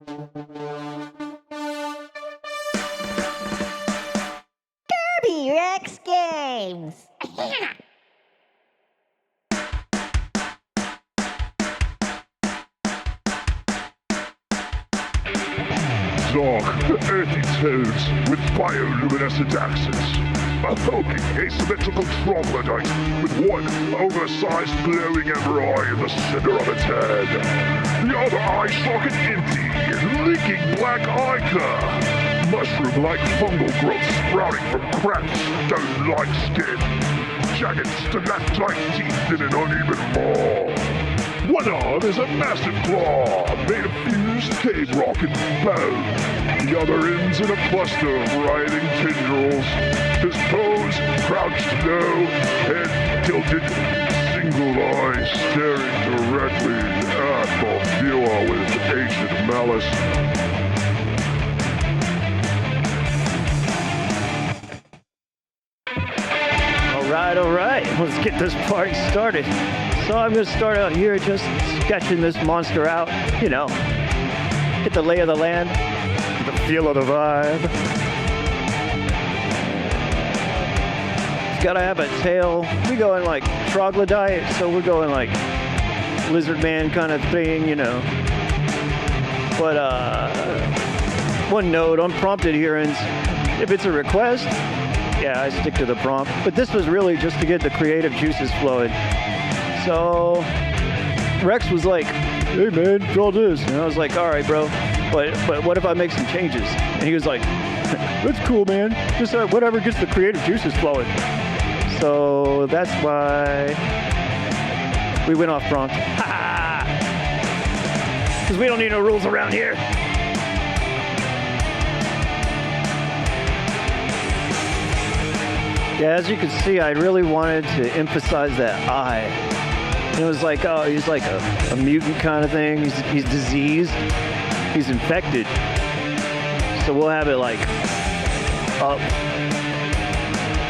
Gurbee Rex Games. Dark, earthy toads with bioluminescent axes. A hulking asymmetrical troglodyte with one oversized glowing ember eye in the center of its head. The other eye socket empty, leaking black ichor. Mushroom-like fungal growth sprouting from cracked stone-like skin. Jagged stalactite teeth in an uneven maw. One arm is a massive claw made of fused cave rock and bone. The other ends in a cluster of writhing tendrils. His pose, crouched low, head tilted, single eye staring directly at the viewer with ancient malice. All right, let's get this party started. So I'm gonna start out here just sketching this monster out, you know, get the lay of the land, the feel of the vibe. It's gotta have a tail. We going like Troglodyte, so we're going like lizard man kind of thing, you know. But one note, unprompted here, and if it's a request, yeah, I stick to the prompt. But this was really just to get the creative juices flowing. So Rex was like, "Hey man, draw this," and I was like, "All right, bro, but what if I make some changes?" And he was like, "That's cool, man. Just whatever gets the creative juices flowing." So that's why we went off prompt. Ha! Because we don't need no rules around here. Yeah, as you can see, I really wanted to emphasize that eye. And it was like, oh, he's like a mutant kind of thing. He's diseased. He's infected. So we'll have it like up,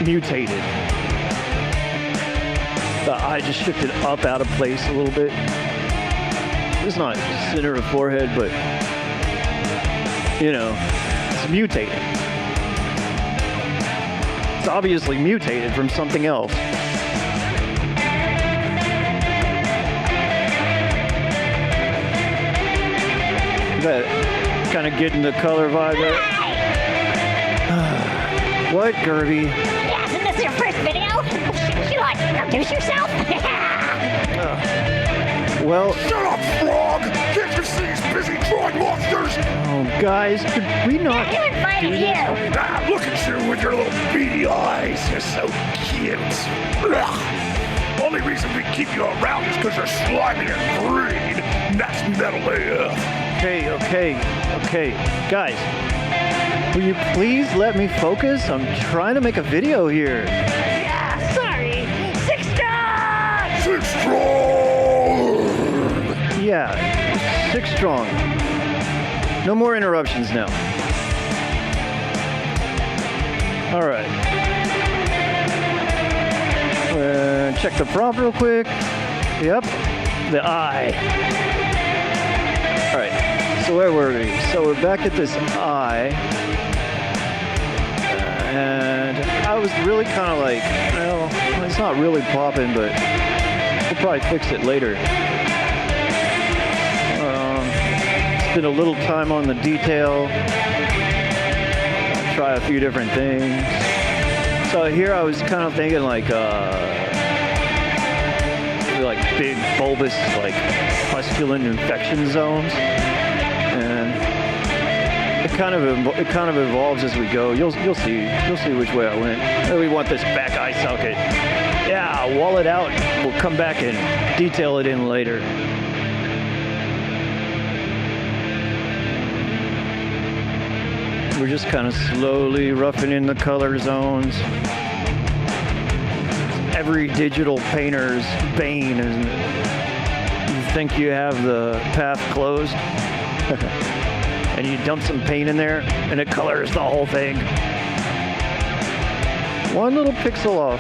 mutated. The eye just shifted up out of place a little bit. It's not center of forehead, but, you know, it's mutated. It's obviously mutated from something else. That kind of getting the color vibe there. What, Gurbee? Yeah, isn't this your first video? Should you like to introduce yourself? Well... Shut up, frog! Can't you see he's busy drawing monsters? Oh, guys, could we not... Who invited you? Ah, look at you with your little beady eyes. You're so cute. Ugh. Only reason we keep you around is because you're slimy and green. And that's metal AF. Okay. Guys, will you please let me focus? I'm trying to make a video here. Yeah, sorry. 6 strong! 6 strong! Yeah, 6 strong. No more interruptions now. All right. Check the prompt real quick. Yep, the eye. All right, so where were we? So we're back at this eye. And I was really kind of like, well, it's not really popping, but we'll probably fix it later. Spend a little time on the detail. Try a few different things. So here I was kind of thinking like big bulbous like pustulent infection zones, and it kind of evolves as we go. You'll see which way I went. We want this back eye socket. Yeah, wall it out. We'll come back and detail it in later. We're just kind of slowly roughing in the color zones. Every digital painter's bane, isn't it? You think you have the path closed, and you dump some paint in there, and it colors the whole thing. One little pixel off.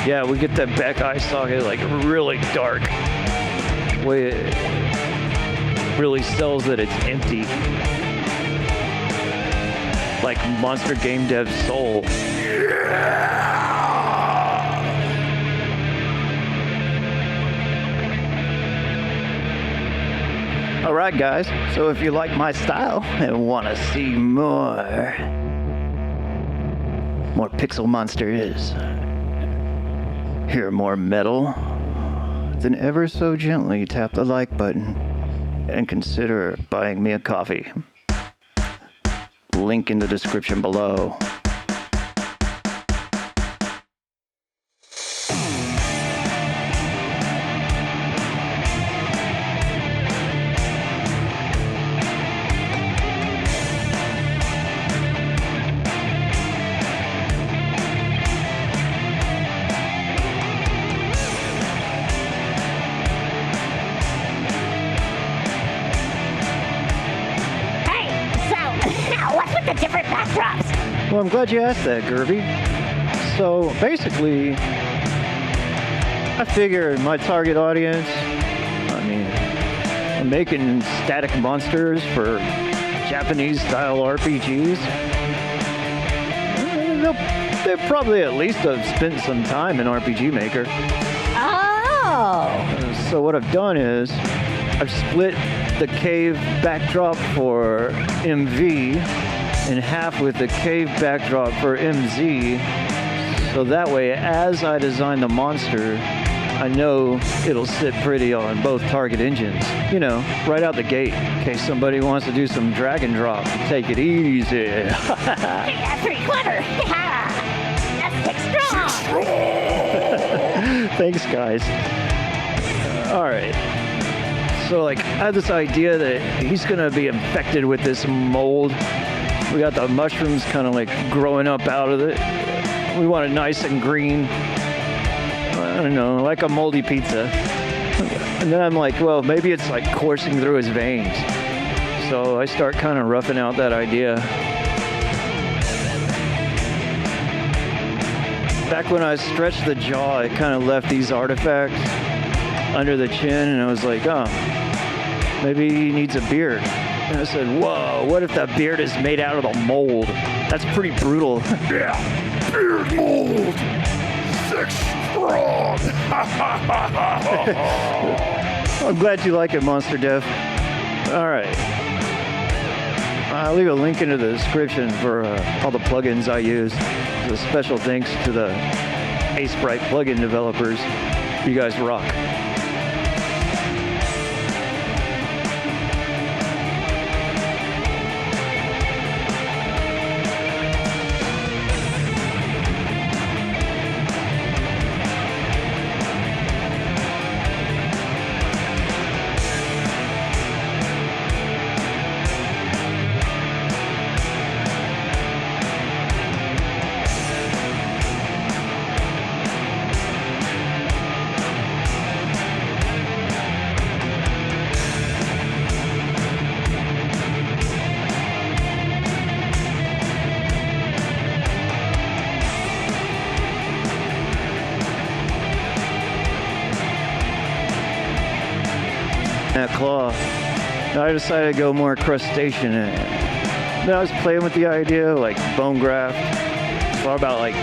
Yeah, we get that back eye socket like really dark. way it really sells that it's empty. Like Monster Game Dev's soul. Alright guys, so if you like my style and want to see more Pixel Monsters, hear more metal, then ever so gently tap the like button and consider buying me a coffee. Link in the description below. The different backdrops. Well, I'm glad you asked that, Gurbee. So basically, I figured my target audience, I'm making static monsters for Japanese style RPGs. They'll probably at least have spent some time in RPG Maker. Oh. So what I've done is I've split the cave backdrop for MV in half with the cave backdrop for MZ, so that way as I design the monster, I know it'll sit pretty on both target engines, you know, right out the gate, in case somebody wants to do some drag and drop, take it easy. Hey, that's pretty clever. That's extra. Thanks guys. Alright, so like I had this idea that he's gonna be infected with this mold. We got the mushrooms kind of like growing up out of it. We want it nice and green. I don't know, like a moldy pizza. And then I'm like, well, maybe it's like coursing through his veins. So I start kind of roughing out that idea. Back when I stretched the jaw, it kind of left these artifacts under the chin, and I was like, oh, maybe he needs a beard. And I said, whoa, what if that beard is made out of the mold? That's pretty brutal. Yeah, beard mold. 6 strong. I'm glad you like it, Monster Dev. All right. I'll leave a link into the description for all the plugins I use. So special thanks to the Aseprite plugin developers. You guys rock. That claw. I decided to go more crustacean in it. Then I was playing with the idea like bone graft. Thought about like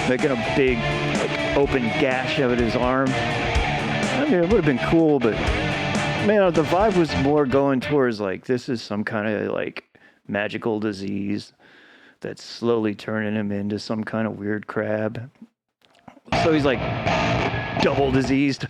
making a big like open gash out of his arm. I mean, it would have been cool, but man, the vibe was more going towards like this is some kind of like magical disease that's slowly turning him into some kind of weird crab. So he's like double diseased.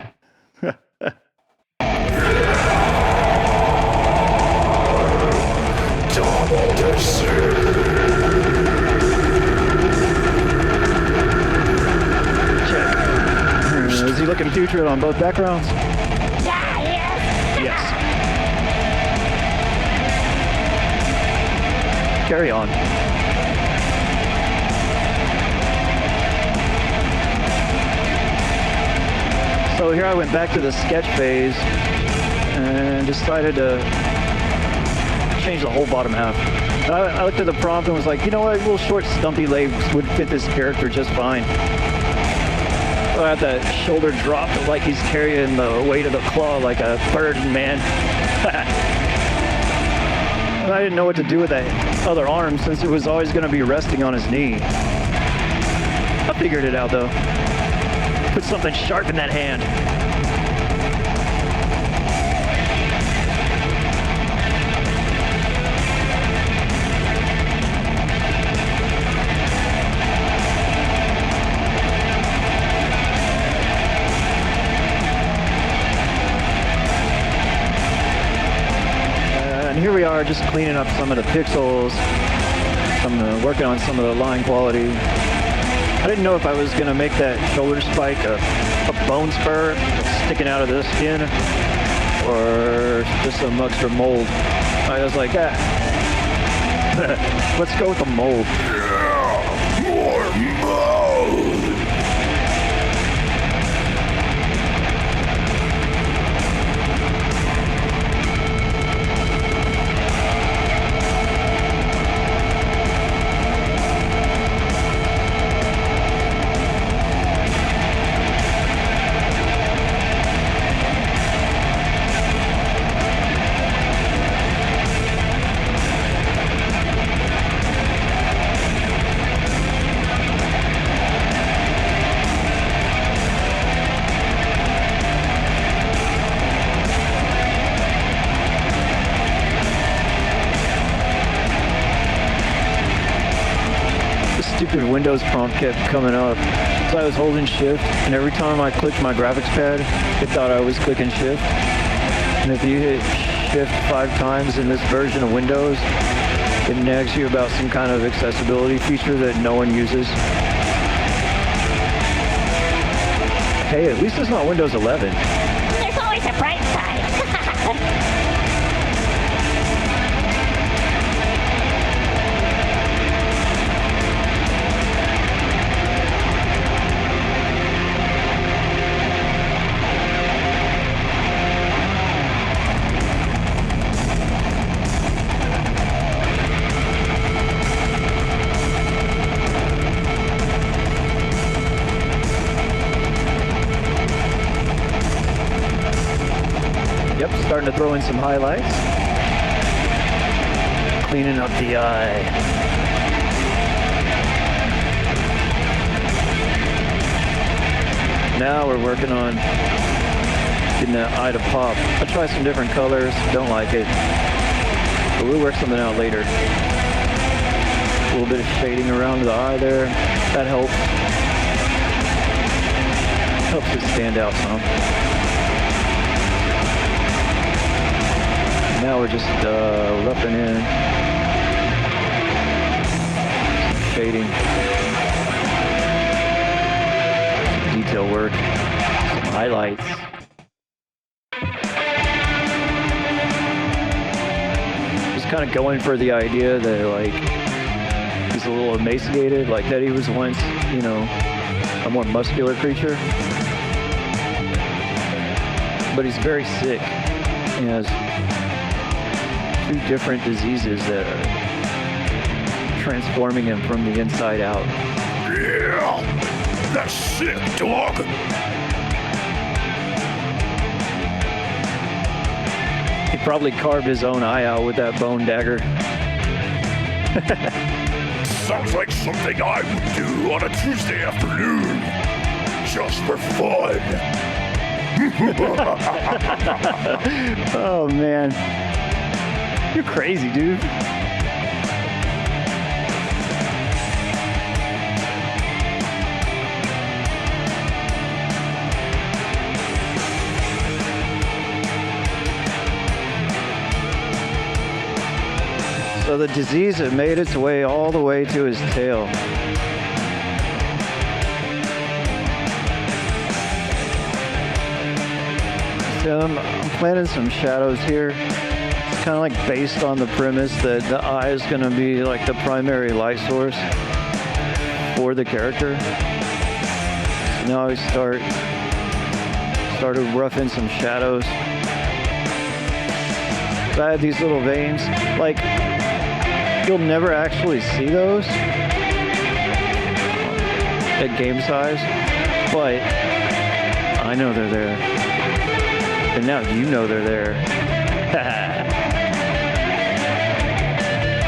Is he looking putrid on both backgrounds? Yes. Carry on. So here I went back to the sketch phase and decided to change the whole bottom half. I looked at the prompt and was like, you know what, little short stumpy legs would fit this character just fine. I have that shoulder drop like he's carrying the weight of the claw like a burden, man. I didn't know what to do with that other arm since it was always going to be resting on his knee. I figured it out though. Put something sharp in that hand. And here we are just cleaning up some of the pixels, working on some of the line quality. I didn't know if I was going to make that shoulder spike a bone spur sticking out of the skin or just some extra mold. I was like, ah, let's go with the mold. Yeah, more mold. Stupid Windows prompt kept coming up. So I was holding shift, and every time I clicked my graphics pad, it thought I was clicking shift. And if you hit shift 5 times in this version of Windows, it nags you about some kind of accessibility feature that no one uses. Hey, at least it's not Windows 11. There's always a bright side. Yep, starting to throw in some highlights. Cleaning up the eye. Now we're working on getting that eye to pop. I try some different colors, don't like it. But we'll work something out later. A little bit of shading around the eye there. That helps. Helps it stand out some. Now we're just roughing in some shading, some detail work, some highlights. Just kind of going for the idea that like he's a little emaciated, like that he was once, you know, a more muscular creature, but he's very sick. He has 2 different diseases that are transforming him from the inside out. Yeah, that's sick, dog. He probably carved his own eye out with that bone dagger. Sounds like something I would do on a Tuesday afternoon, just for fun. Oh man, you're crazy, dude. So the disease had made its way all the way to his tail. So I'm planning some shadows here. It's kind of like based on the premise that the eye is going to be like the primary light source for the character. So now I started roughing some shadows. So I had these little veins, like you'll never actually see those at game size, but I know they're there. And now you know they're there.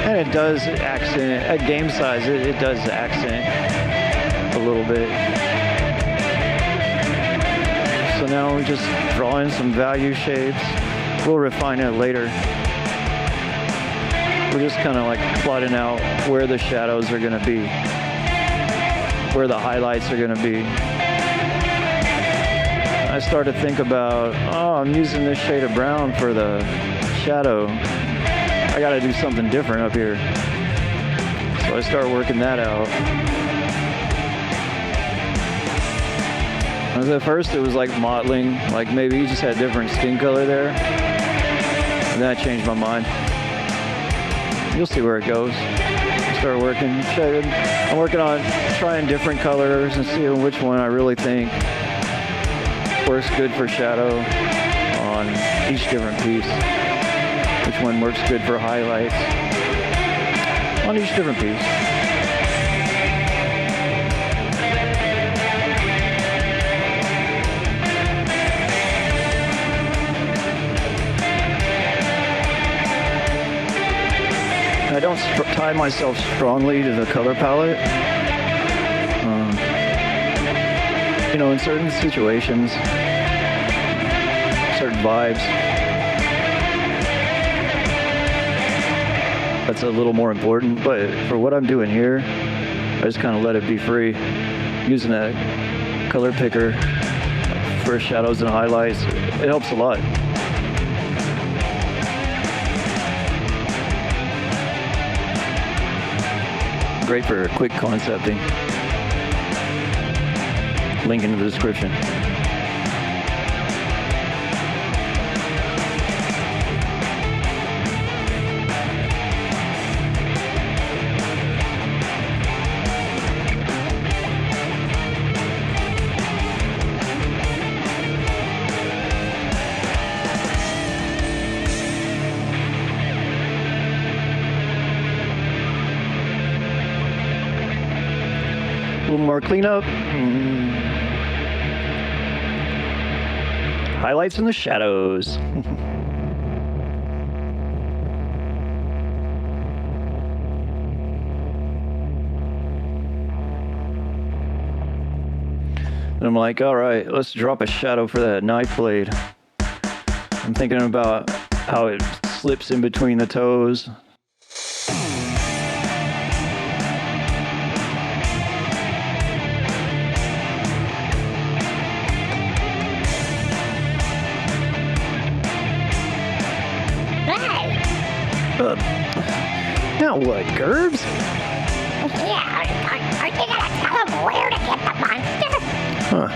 And it does accent, at game size, it does accent a little bit. So now we're just drawing some value shapes. We'll refine it later. We're just kind of like plotting out where the shadows are going to be, where the highlights are going to be. I started to think about, oh, I'm using this shade of brown for the shadow. I got to do something different up here. So I started working that out. At first it was like mottling, like maybe you just had different skin color there. And then I changed my mind. You'll see where it goes. Start working. I'm working on trying different colors and seeing which one I really think works good for shadow on each different piece. Which one works good for highlights on each different piece. I don't tie myself strongly to the color palette. You know, in certain situations, certain vibes, that's a little more important. But for what I'm doing here, I just kind of let it be free. Using a color picker for shadows and highlights, it helps a lot. Great for quick concepting. Link in the description. A little more cleanup. Highlights in the shadows. And I'm like, all right, let's drop a shadow for that knife blade. I'm thinking about how it slips in between the toes. Now what, Gurbs? Yeah, are you gonna tell him where to get the monster? Huh.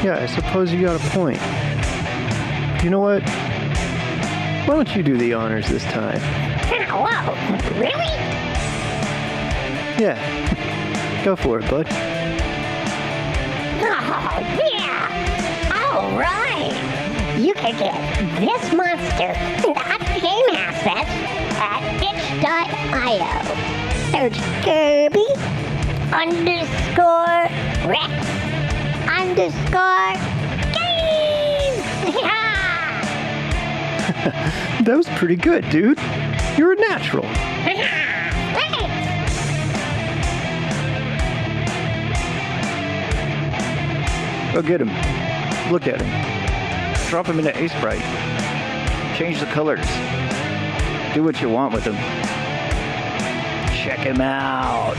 Yeah, I suppose you got a point. You know what? Why don't you do the honors this time? Whoa, really? Yeah. Go for it, bud. Oh, yeah. All right. You can get this monster, not game assets, at itch.io. Search Gurbee_Rex_Games. That was pretty good, dude. You're a natural. Thanks. Go get him. Look at him. Drop him into Aseprite. Change the colors. Do what you want with him. Check him out.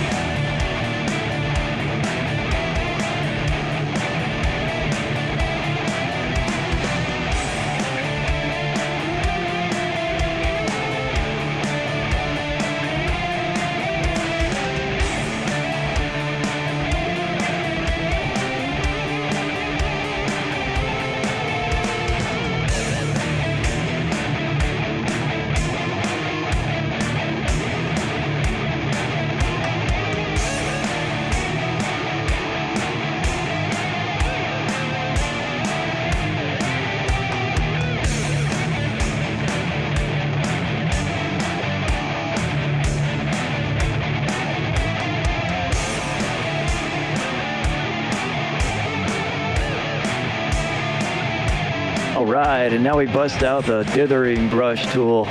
right, and now we bust out the dithering brush tool.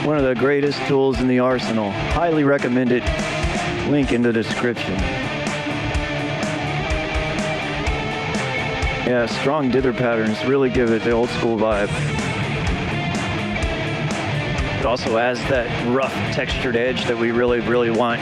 One of the greatest tools in the arsenal. Highly recommended. Link in the description. Yeah, strong dither patterns really give it the old school vibe. It also has that rough textured edge that we really, really want.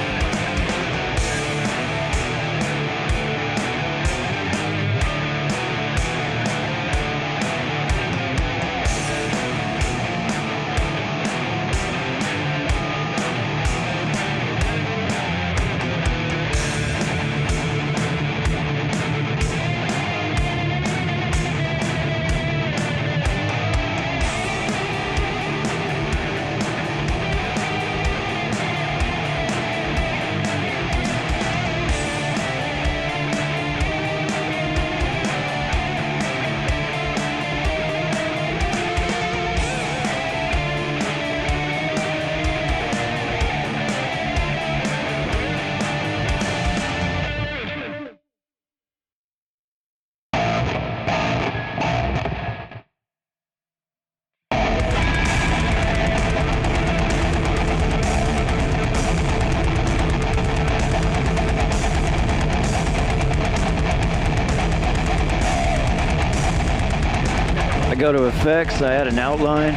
I go to effects, I add an outline.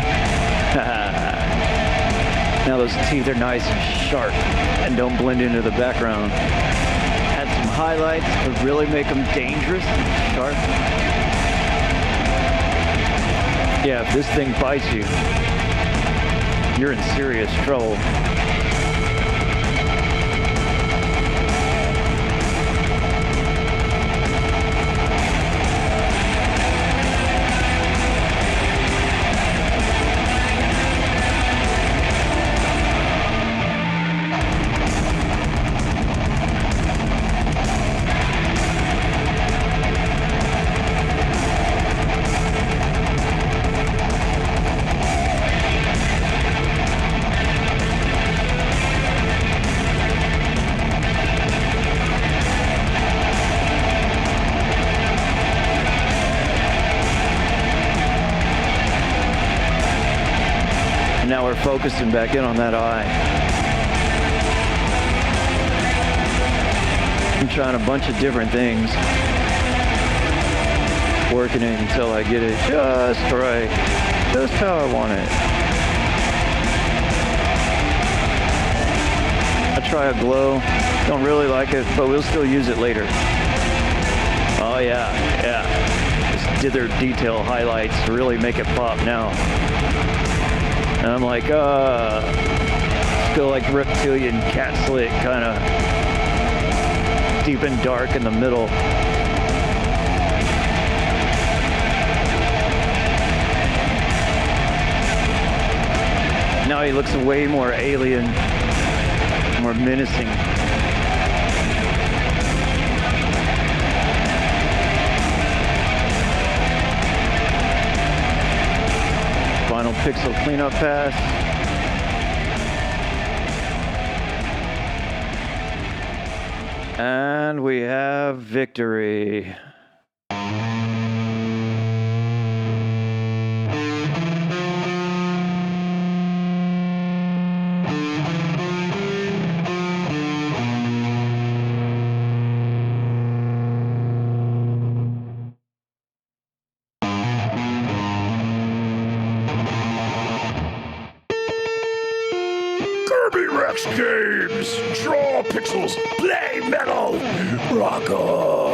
Now those teeth are nice and sharp and don't blend into the background. Add some highlights to really make them dangerous and sharp. Yeah, if this thing bites you, you're in serious trouble. Now we're focusing back in on that eye. I'm trying a bunch of different things. Working it until I get it just right. Just how I want it. I try a glow. Don't really like it, but we'll still use it later. Oh yeah, yeah. Just dither detail highlights really make it pop now. And I'm like, still like reptilian cat slit, kind of deep and dark in the middle. Now he looks way more alien, more menacing. Final pixel cleanup pass. And we have victory. Gurbee Rex Games! Draw pixels, play metal, rock on!